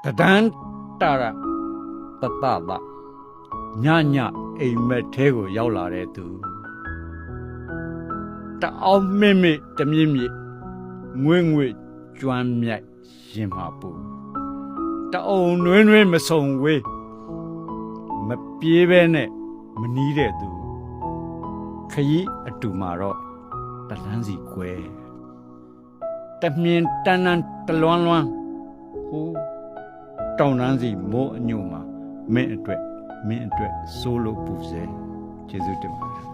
တန်းတာရတတတညအိမ်မက်ထဲကိုရောက်လာတဲ့သူတအောင်မင်းတမြင့်မြင့်ငွေကျွမ်းမြိုက်ရင်မှာပူတအောင်နွင်းမဆုံဝေးမပြေးပဲနဲ့မနီးတဲ့သူခရီးအတူမှာတော့တလန်းစီကွယ်တမြင်တန်းတလွမ်းဟိုတောင်တန်းစီမိုးအညို့မှာမင်းအတွက်စိုးလို့ပူစေကျေးဇူးတင်ပါတယ်